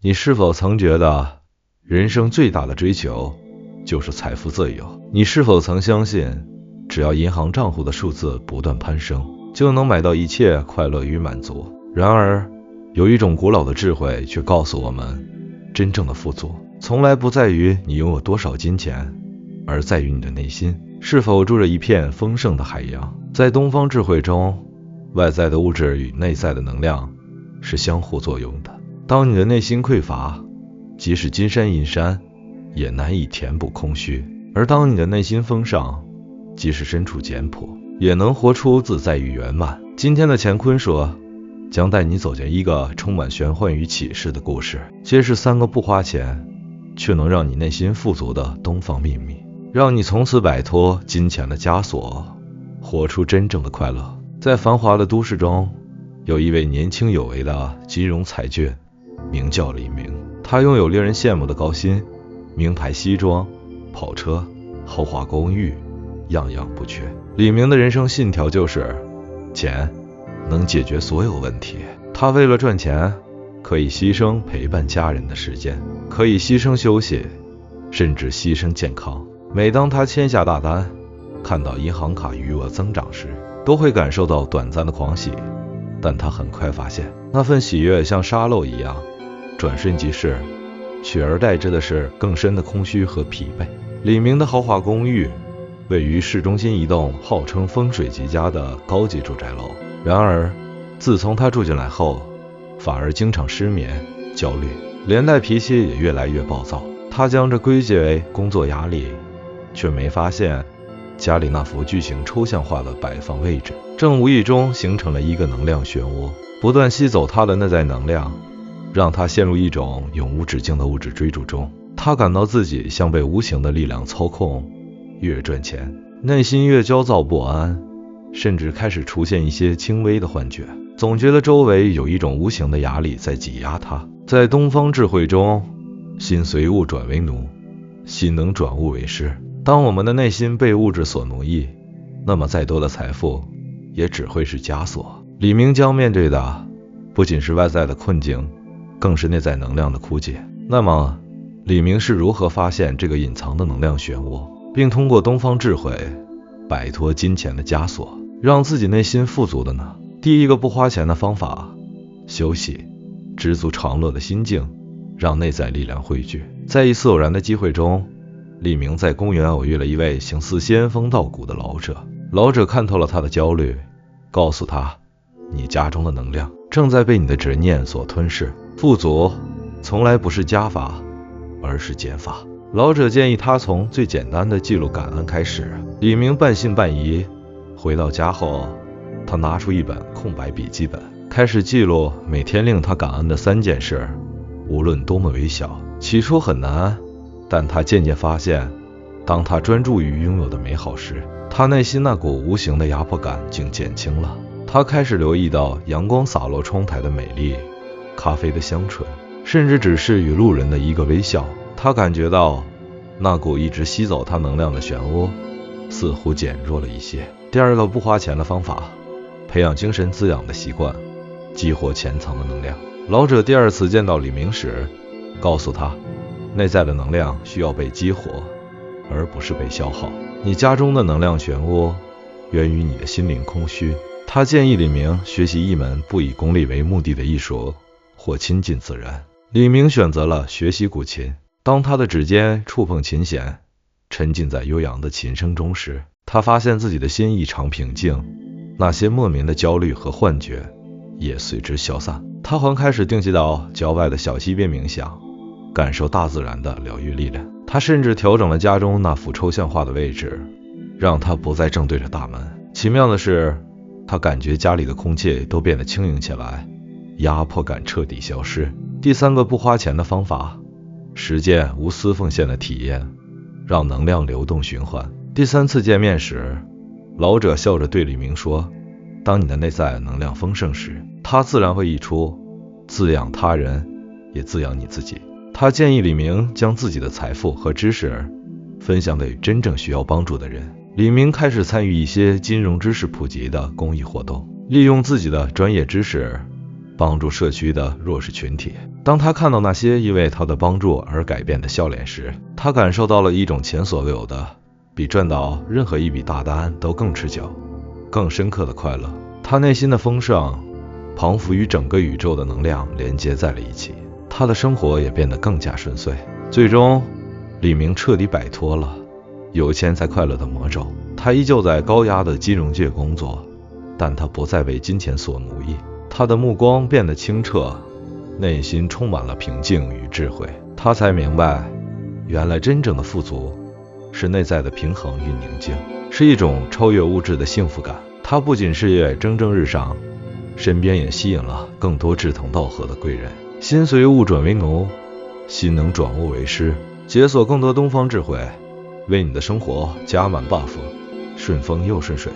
你是否曾觉得人生最大的追求就是财富自由？你是否曾相信，只要银行账户的数字不断攀升，就能买到一切快乐与满足？然而，有一种古老的智慧却告诉我们，真正的富足从来不在于你拥有多少金钱，而在于你的内心是否住着一片丰盛的海洋。在东方智慧中，外在的物质与内在的能量是相互作用的。当你的内心匮乏，即使金山银山也难以填补空虚；而当你的内心丰盛，即使身处简朴也能活出自在与圆满。今天的乾坤说将带你走进一个充满玄幻与启示的故事，揭示3个不花钱却能让你内心富足的东方秘密，让你从此摆脱金钱的枷锁，活出真正的快乐。在繁华的都市中，有一位年轻有为的金融才俊，名叫李明。他拥有令人羡慕的高薪，名牌西装、跑车、豪华公寓，样样不缺。李明的人生信条就是钱能解决所有问题。他为了赚钱，可以牺牲陪伴家人的时间，可以牺牲休息，甚至牺牲健康。每当他签下大单，看到银行卡余额增长时，都会感受到短暂的狂喜，但他很快发现，那份喜悦像沙漏一样转瞬即逝，取而代之的是更深的空虚和疲惫。李明的豪华公寓位于市中心一栋号称风水极佳的高级住宅楼，然而自从他住进来后，反而经常失眠、焦虑，连带脾气也越来越暴躁。他将这归结为工作压力，却没发现家里那幅巨型抽象化的摆放位置正无意中形成了一个能量漩涡，不断吸走他的内在能量，让他陷入一种永无止境的物质追逐中。他感到自己像被无形的力量操控，越赚钱内心越焦躁不安，甚至开始出现一些轻微的幻觉，总觉得周围有一种无形的压力在挤压他。在东方智慧中，心随物转为奴，心能转物为师。当我们的内心被物质所奴役，那么再多的财富也只会是枷锁。李明将面对的不仅是外在的困境，更是内在能量的枯竭。那么李明是如何发现这个隐藏的能量漩涡，并通过东方智慧摆脱金钱的枷锁，让自己内心富足的呢？第一个不花钱的方法，休息，知足常乐的心境，让内在力量汇聚。在一次偶然的机会中，李明在公园偶遇了一位形似仙风道骨的老者。老者看透了他的焦虑，告诉他，你家中的能量正在被你的执念所吞噬。富足从来不是加法，而是减法。老者建议他从最简单的记录感恩开始。李明半信半疑。回到家后，他拿出一本空白笔记本，开始记录每天令他感恩的3件事，无论多么微小。起初很难，但他渐渐发现，当他专注于拥有的美好时，他内心那股无形的压迫感竟减轻了。他开始留意到阳光洒落窗台的美丽，咖啡的香醇，甚至只是与路人的一个微笑。他感觉到那股一直吸走他能量的漩涡似乎减弱了一些。第二个不花钱的方法，培养精神滋养的习惯，激活潜藏的能量。老者第2次见到李明时，告诉他，内在的能量需要被激活，而不是被消耗。你家中的能量漩涡源于你的心灵空虚。他建议李明学习一门不以功利为目的的艺术，或亲近自然。李明选择了学习古琴。当他的指尖触碰琴弦，沉浸在悠扬的琴声中时，他发现自己的心异常平静，那些莫名的焦虑和幻觉也随之消散。他还开始定期到郊外的小溪边冥想，感受大自然的疗愈力量。他甚至调整了家中那幅抽象化的位置，让它不再正对着大门。奇妙的是，他感觉家里的空气都变得轻盈起来，压迫感彻底消失。第3个不花钱的方法，实践无私奉献的体验，让能量流动循环。第3次见面时，老者笑着对李明说，当你的内在能量丰盛时，它自然会溢出，滋养他人，也滋养你自己。他建议李明将自己的财富和知识分享给真正需要帮助的人。李明开始参与一些金融知识普及的公益活动，利用自己的专业知识帮助社区的弱势群体。当他看到那些因为他的帮助而改变的笑脸时，他感受到了一种前所未有的，比赚到任何一笔大单都更持久、更深刻的快乐。他内心的丰盛仿佛与整个宇宙的能量连接在了一起，他的生活也变得更加顺遂。最终，李明彻底摆脱了有钱才快乐的魔咒。他依旧在高压的金融界工作，但他不再为金钱所奴役。他的目光变得清澈，内心充满了平静与智慧。他才明白，原来真正的富足是内在的平衡与宁静，是一种超越物质的幸福感。他不仅事业蒸蒸日上，身边也吸引了更多志同道合的贵人。心随物转为奴，心能转物为师，解锁更多东方智慧，为你的生活加满 buff， 顺风又顺水。